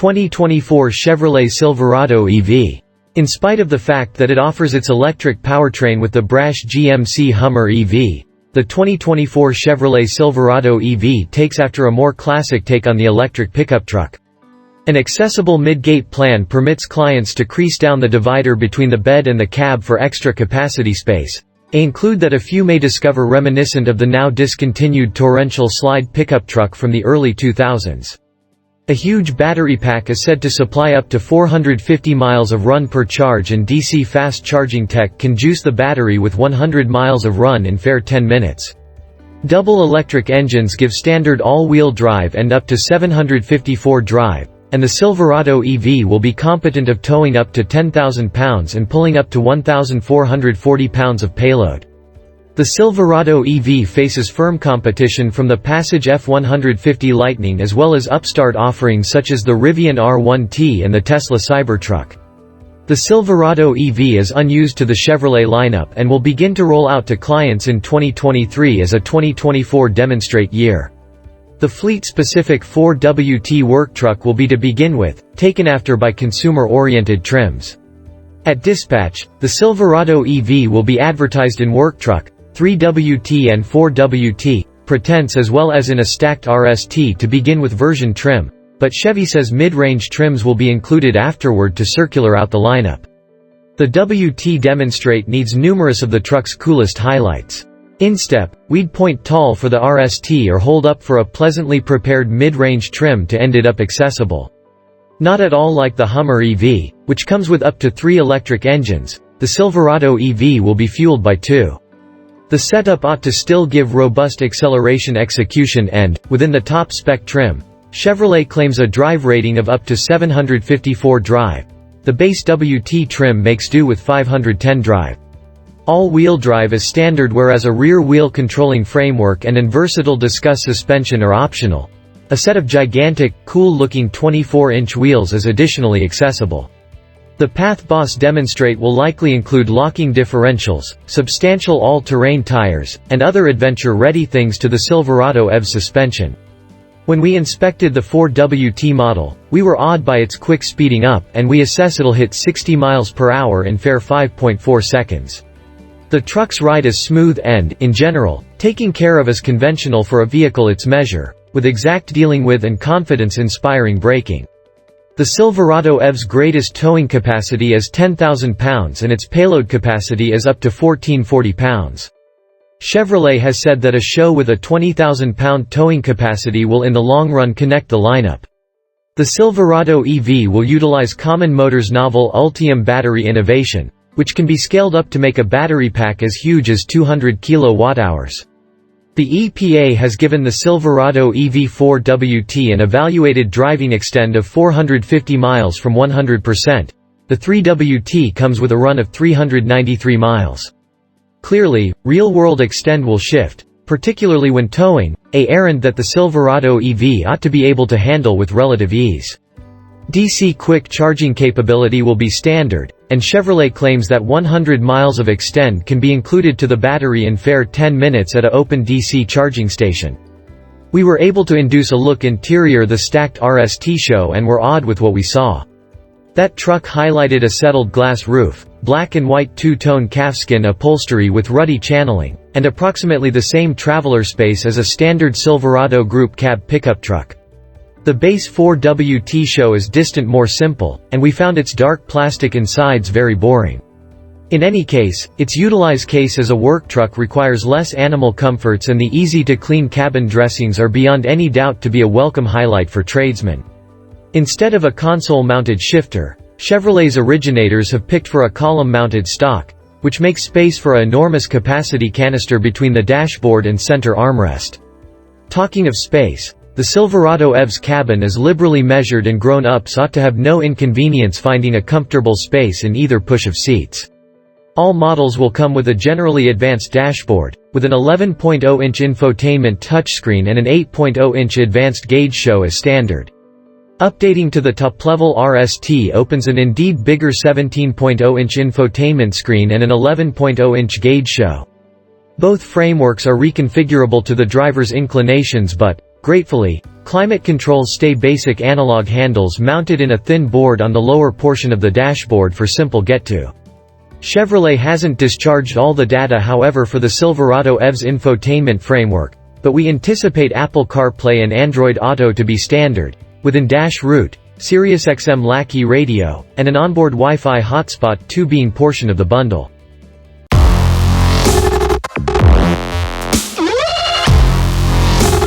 2024 Chevrolet Silverado EV. In spite of the fact that it offers its electric powertrain with the brash GMC Hummer EV, the 2024 Chevrolet Silverado EV takes after a more classic take on the electric pickup truck. An accessible mid-gate plan permits clients to crease down the divider between the bed and the cab for extra capacity space. Include that a few may discover reminiscent of the now discontinued torrential slide pickup truck from the early 2000s. A huge battery pack is said to supply up to 450 miles of run per charge, and DC fast charging tech can juice the battery with 100 miles of run in fair 10 minutes. Double electric engines give standard all-wheel drive and up to 754 drive, and the Silverado EV will be competent of towing up to 10,000 pounds and pulling up to 1,440 pounds of payload. The Silverado EV faces firm competition from the Passage F-150 Lightning as well as upstart offerings such as the Rivian R1T and the Tesla Cybertruck. The Silverado EV is unused to the Chevrolet lineup and will begin to roll out to clients in 2023 as a 2024 demonstrate year. The fleet-specific 4WT work truck will be to begin with, taken after by consumer-oriented trims. At dispatch, the Silverado EV will be advertised in work truck, 3WT and 4WT, pretense as well as in a stacked RST to begin with version trim, but Chevy says mid-range trims will be included afterward to circular out the lineup. The WT demonstrate needs numerous of the truck's coolest highlights. Instep, we'd point tall for the RST or hold up for a pleasantly prepared mid-range trim to end it up accessible. Not at all like the Hummer EV, which comes with up to 3 electric engines, the Silverado EV will be fueled by 2. The setup ought to still give robust acceleration execution and, within the top spec trim, Chevrolet claims a drive rating of up to 754 drive. The base WT trim makes do with 510 drive. All-wheel drive is standard, whereas a rear-wheel controlling framework and versatile disc suspension are optional. A set of gigantic, cool-looking 24-inch wheels is additionally accessible. The Path Boss demonstrate will likely include locking differentials, substantial all-terrain tires, and other adventure-ready things to the Silverado EV suspension. When we inspected the 4WT model, we were awed by its quick speeding up, and we assess it'll hit 60 miles per hour in fair 5.4 seconds. The truck's ride is smooth and, in general, taking care of as conventional for a vehicle its measure, with exact dealing with and confidence-inspiring braking. The Silverado EV's greatest towing capacity is 10,000 pounds and its payload capacity is up to 1,440 pounds. Chevrolet has said that a show with a 20,000-pound towing capacity will in the long run connect the lineup. The Silverado EV will utilize Common Motors' novel Ultium battery innovation, which can be scaled up to make a battery pack as huge as 200 kWh. The EPA has given the Silverado EV 4WT an evaluated driving extend of 450 miles from 100%. The 3WT comes with a run of 393 miles. Clearly, real-world extend will shift, particularly when towing, an errand that the Silverado EV ought to be able to handle with relative ease. DC quick charging capability will be standard, and Chevrolet claims that 100 miles of extend can be included to the battery in fair 10 minutes at an open DC charging station. We were able to induce a look interior the stacked RST show and were awed with what we saw. That truck highlighted a settled glass roof, black and white two-tone calfskin upholstery with ruddy channeling, and approximately the same traveler space as a standard Silverado Group Cab pickup truck. The base 4WT show is distant more simple, and we found its dark plastic insides very boring. In any case, its utilized case as a work truck requires less animal comforts, and the easy-to-clean cabin dressings are beyond any doubt to be a welcome highlight for tradesmen. Instead of a console-mounted shifter, Chevrolet's originators have picked for a column-mounted stock, which makes space for an enormous capacity canister between the dashboard and center armrest. Talking of space, the Silverado EV's cabin is liberally measured, and grown-ups ought to have no inconvenience finding a comfortable space in either push of seats. All models will come with a generally advanced dashboard, with an 11.0-inch infotainment touchscreen and an 8.0-inch advanced gauge show as standard. Updating to the top-level RST opens an indeed bigger 17.0-inch infotainment screen and an 11.0-inch gauge show. Both frameworks are reconfigurable to the driver's inclinations, but, Gratefully, climate controls stay basic analog handles mounted in a thin board on the lower portion of the dashboard for simple get-to. Chevrolet hasn't discharged all the data however for the Silverado EV's infotainment framework, but we anticipate Apple CarPlay and Android Auto to be standard, with in-dash route, SiriusXM Lackey radio, and an onboard Wi-Fi hotspot 2 being portion of the bundle.